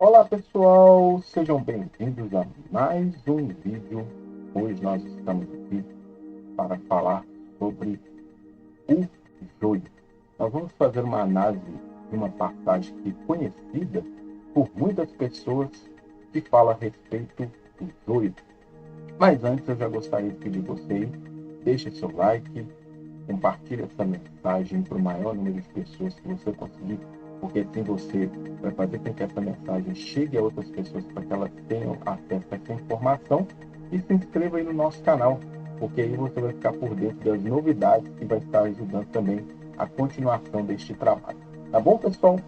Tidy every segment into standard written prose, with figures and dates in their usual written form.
Olá pessoal, sejam bem-vindos a mais um vídeo. Hoje nós estamos aqui para falar sobre o joio. Nós vamos fazer uma análise de uma passagem que é conhecida por muitas pessoas que fala a respeito do joio. Mas antes eu já gostaria de pedir você aí, deixe seu like, compartilhe essa mensagem para o maior número de pessoas que você conseguir, porque assim você vai fazer com que essa mensagem chegue a outras pessoas para que elas tenham acesso a essa informação. E se inscreva aí no nosso canal, porque aí você vai ficar por dentro das novidades e vai estar ajudando também a continuação deste trabalho. Tá bom, pessoal?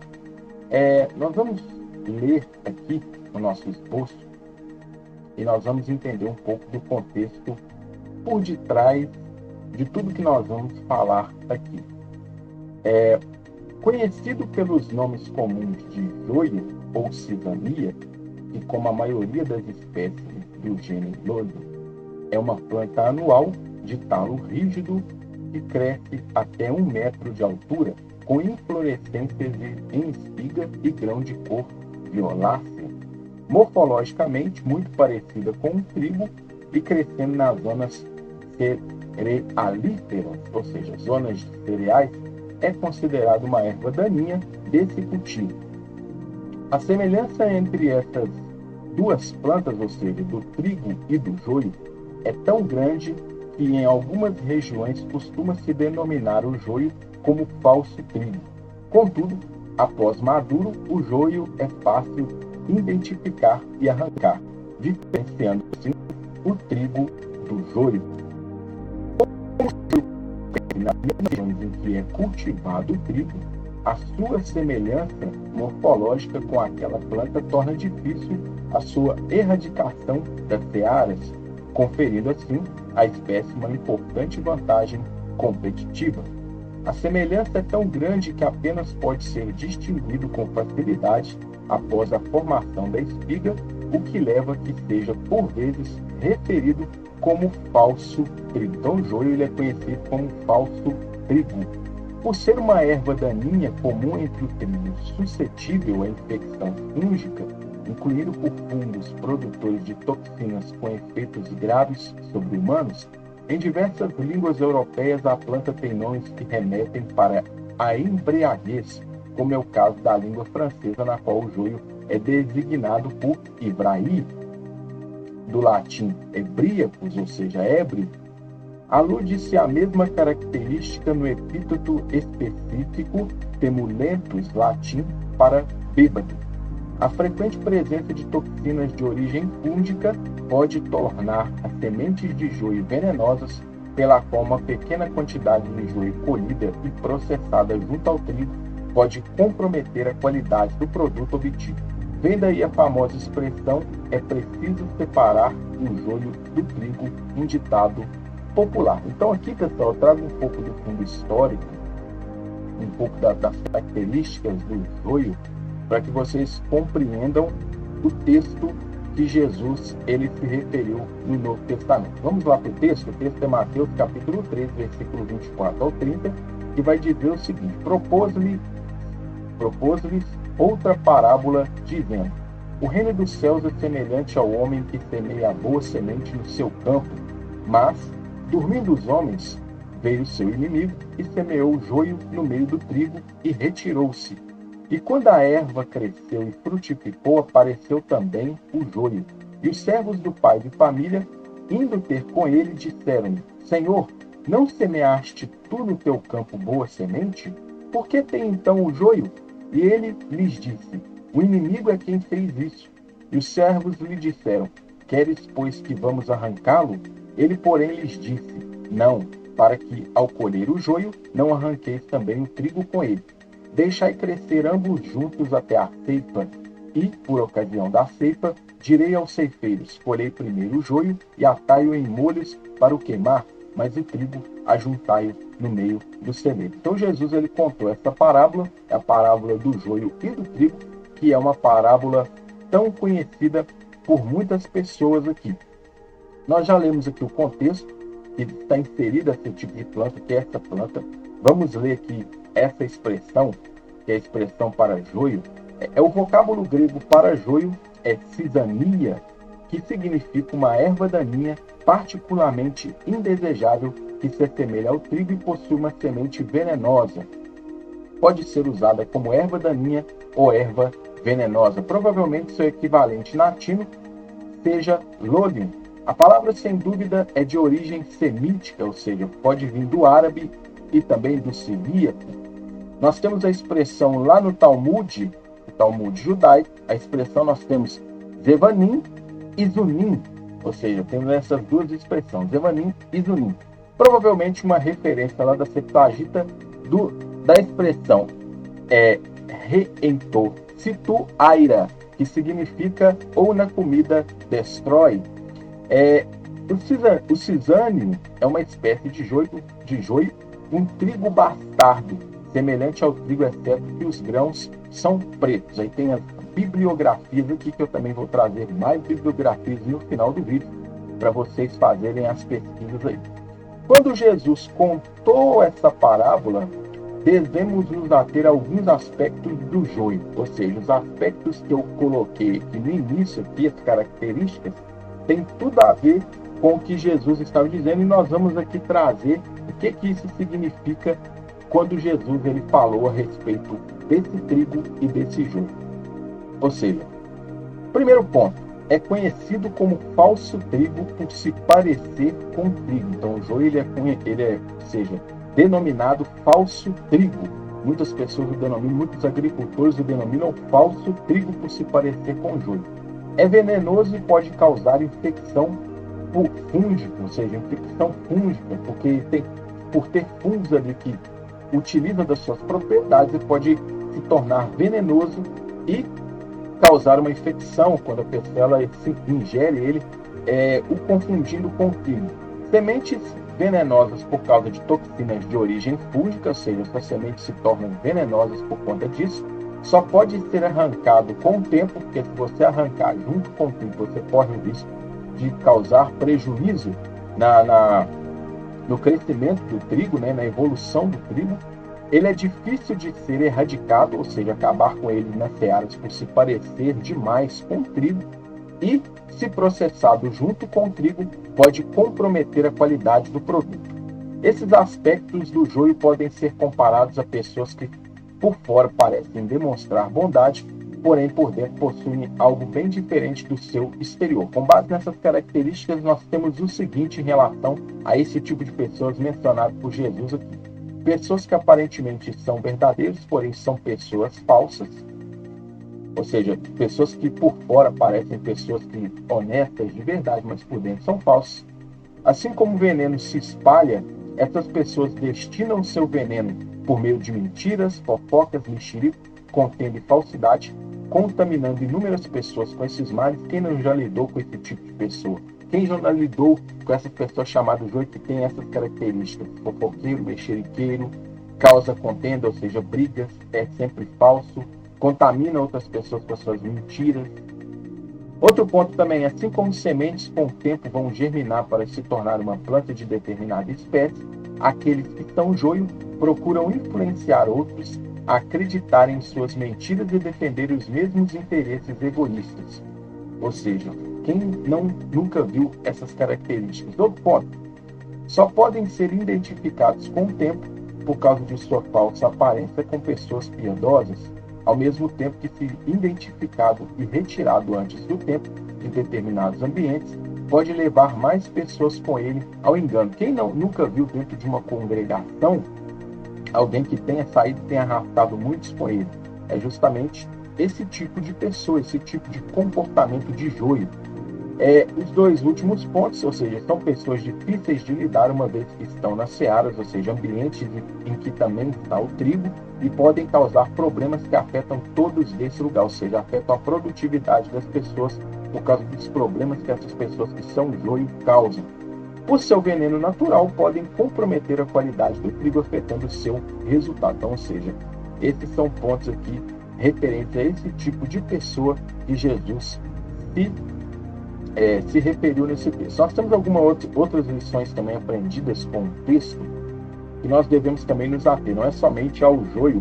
Nós vamos ler aqui no nosso esboço e nós vamos entender um pouco do contexto por detrás de tudo que nós vamos falar aqui. Conhecido pelos nomes comuns de joio ou cisania, e como a maioria das espécies do gênero Lodo, é uma planta anual de talo rígido que cresce até 1 metro de altura, com inflorescências em espiga e grão de cor violácea, morfologicamente muito parecida com o trigo e crescendo nas zonas cerealíferas, ou seja, zonas de cereais, é considerado uma erva daninha desse cultivo. A semelhança entre essas duas plantas, ou seja, do trigo e do joio, é tão grande que em algumas regiões costuma-se denominar o joio como falso trigo. Contudo, após maduro, o joio é fácil identificar e arrancar, diferenciando assim o trigo do joio. Nas regiões em que é cultivado o trigo, a sua semelhança morfológica com aquela planta torna difícil a sua erradicação das searas, conferindo assim à espécie uma importante vantagem competitiva. A semelhança é tão grande que apenas pode ser distinguido com facilidade após a formação da espiga, o que leva a que seja, por vezes, referido como falso trigo. Então, o joio ele é conhecido como falso trigo. Por ser uma erva daninha comum entre o trigo, suscetível à infecção fúngica, incluindo por fungos produtores de toxinas com efeitos graves sobre humanos, em diversas línguas europeias a planta tem nomes que remetem para a embriaguez, como é o caso da língua francesa, na qual o joio é designado por Ibraí, do latim ebríacos, ou seja, ébrio. Alude-se à mesma característica no epíteto específico temulentus, latim, para bêbado. A frequente presença de toxinas de origem fúngica pode tornar as sementes de joio venenosas, pela qual uma pequena quantidade de joio colhida e processada junto ao trigo pode comprometer a qualidade do produto obtido. Vem daí a famosa expressão: é preciso separar o joio do trigo, um ditado popular. Então aqui, pessoal, eu trago um pouco do fundo histórico, um pouco das características do joio, para que vocês compreendam o texto que Jesus ele se referiu no Novo Testamento. Vamos lá para o texto é Mateus capítulo 13, versículo 24 ao 30, que vai dizer o seguinte: propôs-lhes outra parábola, dizendo: o reino dos céus é semelhante ao homem que semeia a boa semente no seu campo, mas, dormindo os homens, veio seu inimigo e semeou o joio no meio do trigo e retirou-se. E quando a erva cresceu e frutificou, apareceu também o joio. E os servos do pai de família, indo ter com ele, disseram-lhe: Senhor, não semeaste tu no teu campo boa semente? Por que tem então o joio? E ele lhes disse: o inimigo é quem fez isso. E os servos lhe disseram: queres, pois, que vamos arrancá-lo? Ele, porém, lhes disse: não, para que, ao colher o joio, não arranqueis também o trigo com ele. Deixai crescer ambos juntos até a ceifa, e, por ocasião da ceifa, direi aos ceifeiros: colhei primeiro o joio e atai-o em molhos para o queimar, mas o trigo ajuntai-o no meio do celeiro. Então Jesus ele contou essa parábola, é a parábola do joio e do trigo, que é uma parábola tão conhecida por muitas pessoas aqui. Nós já lemos aqui o contexto que está inserido esse tipo de planta, que é essa planta. Vamos ler aqui essa expressão, que é a expressão para joio. O vocábulo grego para joio é cisania, que significa uma erva daninha particularmente indesejável que se assemelha ao trigo e possui uma semente venenosa. Pode ser usada como erva daninha ou erva venenosa. Provavelmente seu equivalente latino seja lolium. A palavra, sem dúvida, é de origem semítica, ou seja, pode vir do árabe e também do siríaco. Nós temos a expressão lá no Talmud, o Talmud judaico, a expressão nós temos zevanim e zunim, ou seja, temos essas duas expressões, zevanim e zunim. Provavelmente uma referência lá da Septuaginta da expressão reentor situ aira, que significa ou na comida destrói. O cisânio é uma espécie de joio, um trigo bastardo, semelhante ao trigo, exceto que os grãos são pretos. Aí tem as bibliografias aqui, que eu também vou trazer mais bibliografias no final do vídeo, para vocês fazerem as pesquisas aí. Quando Jesus contou essa parábola, devemos nos ater a alguns aspectos do joio, ou seja, os aspectos que eu coloquei aqui no início, aqui, as características, tem tudo a ver com o que Jesus estava dizendo, e nós vamos aqui trazer o que isso significa quando Jesus ele falou a respeito desse trigo e desse joio. Ou seja, primeiro ponto, é conhecido como falso trigo por se parecer com trigo. Então o joio seja denominado falso trigo. Muitas pessoas o denominam, muitos agricultores o denominam falso trigo por se parecer com joio. É venenoso e pode causar infecção por fúngica, ou seja, infecção fúngica, porque por ter fungos ali que utilizam das suas propriedades, ele pode se tornar venenoso e causar uma infecção quando a pessoa se ingere ele, o confundindo com trigo. Sementes venenosas por causa de toxinas de origem fúngica, ou seja, essas sementes se tornam venenosas por conta disso. Só pode ser arrancado com o tempo, porque se você arrancar junto com o trigo, você corre o risco de causar prejuízo no crescimento do trigo, na evolução do trigo. Ele é difícil de ser erradicado, ou seja, acabar com ele nas searas por se parecer demais com o trigo, e, se processado junto com o trigo, pode comprometer a qualidade do produto. Esses aspectos do joio podem ser comparados a pessoas que, por fora, parecem demonstrar bondade, porém, por dentro, possuem algo bem diferente do seu exterior. Com base nessas características, nós temos o seguinte em relação a esse tipo de pessoas mencionado por Jesus aqui. Pessoas que aparentemente são verdadeiras, porém são pessoas falsas. Ou seja, pessoas que por fora parecem pessoas que honestas de verdade, mas por dentro são falsas. Assim como o veneno se espalha, essas pessoas destinam seu veneno por meio de mentiras, fofocas, mexerico, contendo falsidade, contaminando inúmeras pessoas com esses males. Quem não já lidou com esse tipo de pessoa? Quem já lidou com essas pessoas chamadas joio que tem essas características? Fofoqueiro, mexeriqueiro, causa contenda, ou seja, brigas, é sempre falso, contamina outras pessoas com as suas mentiras. Outro ponto também, assim como sementes com o tempo vão germinar para se tornar uma planta de determinada espécie, aqueles que são joio procuram influenciar outros a acreditarem em suas mentiras e defenderem os mesmos interesses egoístas. Ou seja, quem nunca viu essas características? Outro ponto, só podem ser identificados com o tempo por causa de sua falsa aparência com pessoas piedosas, ao mesmo tempo que, se identificado e retirado antes do tempo em determinados ambientes, pode levar mais pessoas com ele ao engano. Quem nunca viu dentro de uma congregação alguém que tenha saído e tenha arrastado muitos com ele? É justamente esse tipo de pessoa, esse tipo de comportamento de joio. Os dois últimos pontos, ou seja, são pessoas difíceis de lidar uma vez que estão nas searas, ou seja, ambientes em que também está o trigo, e podem causar problemas que afetam todos desse lugar, ou seja, afetam a produtividade das pessoas por causa dos problemas que essas pessoas que são joio causam. Por seu veneno natural, podem comprometer a qualidade do trigo, afetando o seu resultado. Então, ou seja, esses são pontos aqui referentes a esse tipo de pessoa que Jesus se referiu nesse texto. Nós temos algumas outras lições também aprendidas com o texto que nós devemos também nos ater. Não é somente ao joio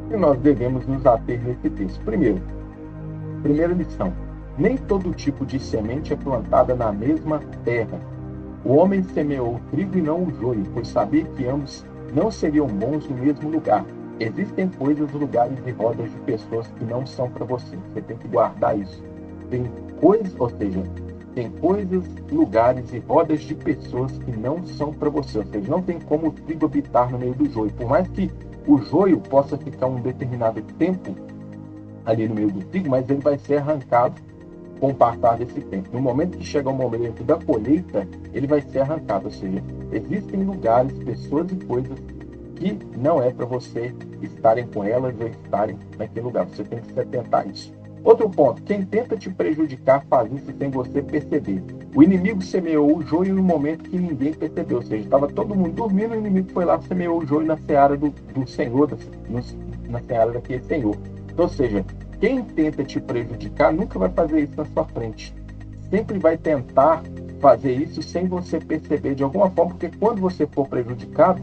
E nós devemos nos ater nesse texto. Primeira lição: nem todo tipo de semente é plantada na mesma terra. O homem semeou o trigo e não o joio, pois sabia que ambos não seriam bons no mesmo lugar. Existem coisas, lugares e rodas de pessoas que não são para você. Você tem que guardar isso. Tem coisas, ou seja, tem coisas, lugares e rodas de pessoas que não são para você. Ou seja, não tem como o trigo habitar no meio do joio. Por mais que o joio possa ficar um determinado tempo ali no meio do trigo, mas ele vai ser arrancado com o passar desse tempo. No momento que chega o momento da colheita, ele vai ser arrancado. Ou seja, existem lugares, pessoas e coisas que não é para você estarem com elas ou estarem naquele lugar. Você tem que se atentar a isso. Outro ponto: quem tenta te prejudicar faz isso sem você perceber. O inimigo semeou o joio no momento que ninguém percebeu. Ou seja, estava todo mundo dormindo, o inimigo foi lá e semeou o joio na seara do Senhor, na seara daquele Senhor. Então, ou seja, quem tenta te prejudicar nunca vai fazer isso na sua frente. Sempre vai tentar fazer isso sem você perceber de alguma forma, porque quando você for prejudicado,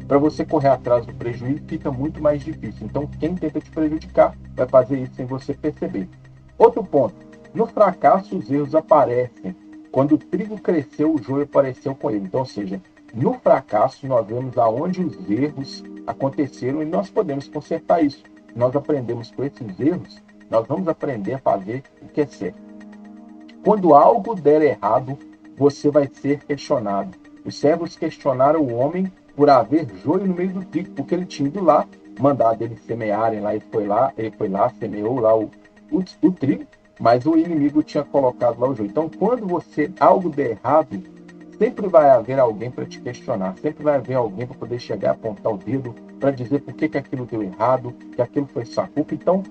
para você correr atrás do prejuízo fica muito mais difícil. Então, quem tenta te prejudicar vai fazer isso sem você perceber. Outro ponto: no fracasso os erros aparecem. Quando o trigo cresceu, o joio apareceu com ele. Então, ou seja, no fracasso nós vemos aonde os erros aconteceram e nós podemos consertar isso. Nós aprendemos com esses erros, nós vamos aprender a fazer o que é certo. Quando algo der errado, você vai ser questionado. Os servos questionaram o homem por haver joio no meio do trigo, porque ele tinha ido lá, mandado eles semearem lá, ele foi lá, semeou lá o trigo, mas o inimigo tinha colocado lá o joio. Então, quando algo der errado, sempre vai haver alguém para te questionar, sempre vai haver alguém para poder chegar, apontar o dedo, para dizer por que aquilo deu errado, que aquilo foi sua culpa. Então,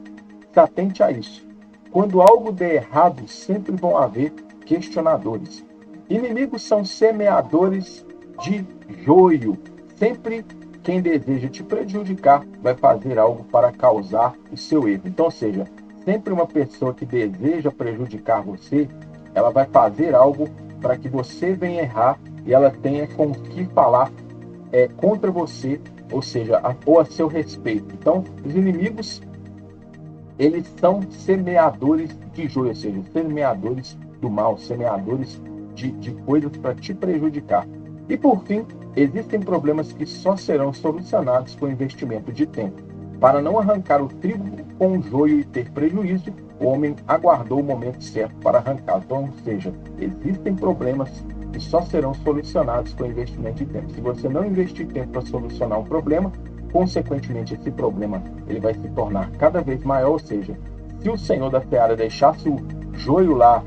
se atente a isso. Quando algo der errado, sempre vão haver questionadores. Inimigos são semeadores de joio. Sempre quem deseja te prejudicar vai fazer algo para causar o seu erro. Então, ou seja, sempre uma pessoa que deseja prejudicar você, ela vai fazer algo para que você venha errar e ela tenha com o que falar contra você, ou seja, ou a seu respeito. Então, os inimigos, eles são semeadores de joio, ou seja, semeadores do mal, semeadores de coisas para te prejudicar. E por fim, existem problemas que só serão solucionados com investimento de tempo. Para não arrancar o trigo com o joio e ter prejuízo, o homem aguardou o momento certo para arrancar. Então, ou seja, existem problemas que só serão solucionados com investimento de tempo. Se você não investir tempo para solucionar um problema, consequentemente esse problema ele vai se tornar cada vez maior. Ou seja, se o Senhor da seara deixasse o joio lá,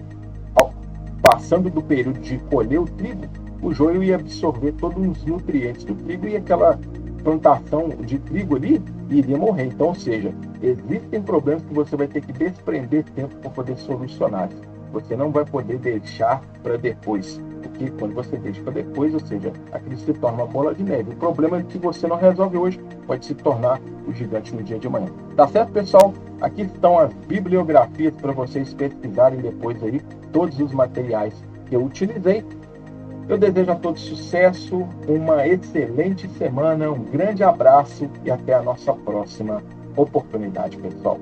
passando do período de colher o trigo, o joio ia absorver todos os nutrientes do trigo e aquela plantação de trigo ali iria morrer. Então, ou seja, existem problemas que você vai ter que desprender tempo para poder solucionar. Você não vai poder deixar para depois, porque quando você deixa para depois, ou seja, aquilo se torna uma bola de neve. O problema é que você não resolve hoje, pode se tornar o gigante no dia de amanhã. Tá certo, pessoal? Aqui estão as bibliografias para vocês pesquisarem depois aí todos os materiais que eu utilizei. Eu desejo a todos sucesso, uma excelente semana, um grande abraço e até a nossa próxima oportunidade, pessoal.